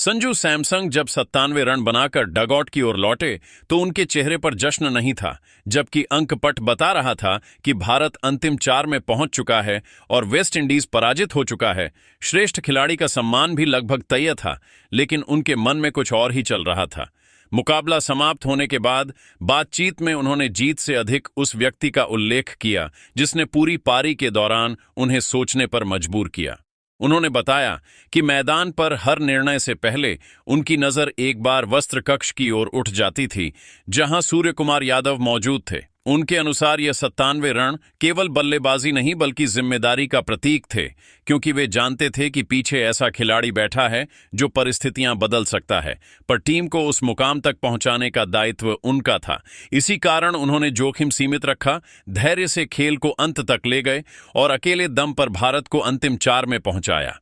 Sanju Samsung जब 97 run बनाकर dugout की ओर लौटे तो उनके चेहरे पर जश्न नहीं था, जबकि अंकपट बता रहा था कि भारत अंतिम 4 में पहुंच चुका है और वेस्ट इंडीज पराजित हो चुका है। श्रेष्ठ खिलाड़ी का सम्मान भी लगभग तय था, लेकिन उनके मन में कुछ और ही चल रहा था। मुकाबला समाप्त होने के बाद बातचीत में उन्होंने जीत से अधिक उस व्यक्ति का उल्लेख किया जिसने पूरी पारी के दौरान उन्हें सोचने पर मजबूर किया। उन्होंने बताया कि मैदान पर हर निर्णय से पहले उनकी नजर एक बार वस्त्र कक्ष की ओर उठ जाती थी, जहां सूर्य कुमार यादव मौजूद थे। उनके अनुसार यह 97 रन केवल बल्लेबाजी नहीं बल्कि जिम्मेदारी का प्रतीक थे, क्योंकि वे जानते थे कि पीछे ऐसा खिलाड़ी बैठा है जो परिस्थितियां बदल सकता है, पर टीम को उस मुकाम तक पहुंचाने का दायित्व उनका था। इसी कारण उन्होंने जोखिम सीमित रखा, धैर्य से खेल को अंत तक ले गए और अकेले दम पर भारत को अंतिम 4 में पहुंचाया।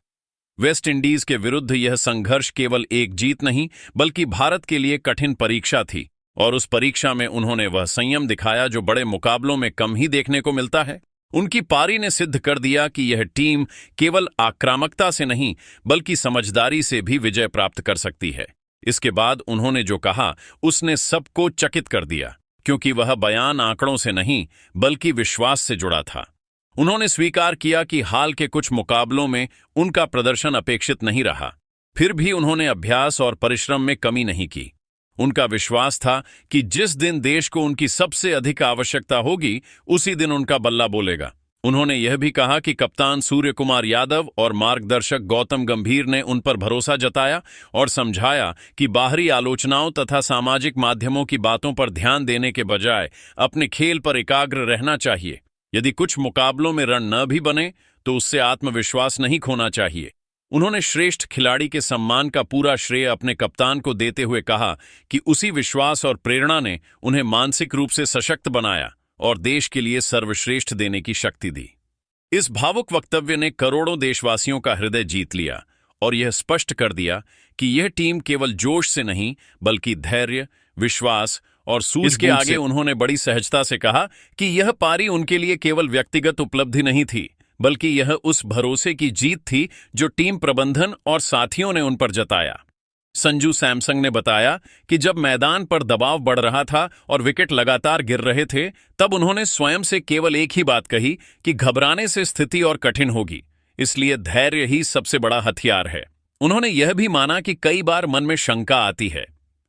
वेस्ट इंडीज के विरुद्ध यह संघर्ष केवल एक जीत नहीं बल्कि भारत के लिए कठिन परीक्षा थी, और उस परीक्षा में उन्होंने वह संयम दिखाया जो बड़े मुकाबलों में कम ही देखने को मिलता है। उनकी पारी ने सिद्ध कर दिया कि यह टीम केवल आक्रामकता से नहीं बल्कि समझदारी से भी विजय प्राप्त कर सकती है। इसके बाद उन्होंने जो कहा उसने सबको चकित कर दिया, क्योंकि वह बयान आंकड़ों से नहीं बल्कि विश्वास से जुड़ा था। उन्होंने स्वीकार किया कि हाल के कुछ मुकाबलों में उनका प्रदर्शन अपेक्षित नहीं रहा, फिर भी उन्होंने अभ्यास और परिश्रम में कमी नहीं की। उनका विश्वास था कि जिस दिन देश को उनकी सबसे अधिक आवश्यकता होगी उसी दिन उनका बल्ला बोलेगा। उन्होंने यह भी कहा कि कप्तान सूर्य कुमार यादव और मार्गदर्शक गौतम गंभीर ने उन पर भरोसा जताया और समझाया कि बाहरी आलोचनाओं तथा सामाजिक माध्यमों की बातों पर ध्यान देने के बजाय अपने खेल पर एकाग्र रहना चाहिए। यदि कुछ मुकाबलों में रन न भी बने तो उससे आत्मविश्वास नहीं खोना चाहिए। उन्होंने श्रेष्ठ खिलाड़ी के सम्मान का पूरा श्रेय अपने कप्तान को देते हुए कहा कि उसी विश्वास और प्रेरणा ने उन्हें मानसिक रूप से सशक्त बनाया और देश के लिए सर्वश्रेष्ठ देने की शक्ति दी। इस भावुक वक्तव्य ने करोड़ों देशवासियों का हृदय जीत लिया और यह स्पष्ट कर दिया कि यह टीम केवल जोश से नहीं बल्कि धैर्य, विश्वास और सूझबूझ से। इसके आगे उन्होंने बड़ी सहजता से कहा कि यह पारी उनके लिए केवल व्यक्तिगत उपलब्धि नहीं थी बल्कि यह उस भरोसे की जीत थी जो टीम प्रबंधन और साथियों ने उन पर जताया। संजू सैमसंग ने बताया कि जब मैदान पर दबाव बढ़ रहा था और विकेट लगातार गिर रहे थे, तब उन्होंने स्वयं से केवल एक ही बात कही कि घबराने से स्थिति और कठिन होगी, इसलिए धैर्य ही सबसे बड़ा हथियार है। उन्होंने यह भी माना कि कई बार मन में शंका आती है,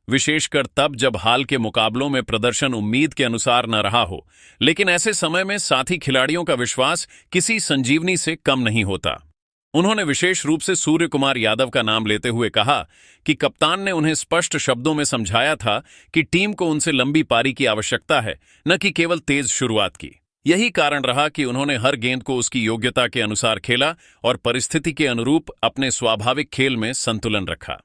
विशेषकर तब जब हाल के मुकाबलों में प्रदर्शन उम्मीद के अनुसार न रहा हो, लेकिन ऐसे समय में साथी खिलाड़ियों का विश्वास किसी संजीवनी से कम नहीं होता। उन्होंने विशेष रूप से सूर्य कुमार यादव का नाम लेते हुए कहा कि कप्तान ने उन्हें स्पष्ट शब्दों में समझाया था कि टीम को उनसे लंबी पारी की आवश्यकता है, न कि केवल तेज शुरुआत की। यही कारण रहा कि उन्होंने हर गेंद को उसकी योग्यता के अनुसार खेला और परिस्थिति के अनुरूप अपने स्वाभाविक खेल में संतुलन रखा।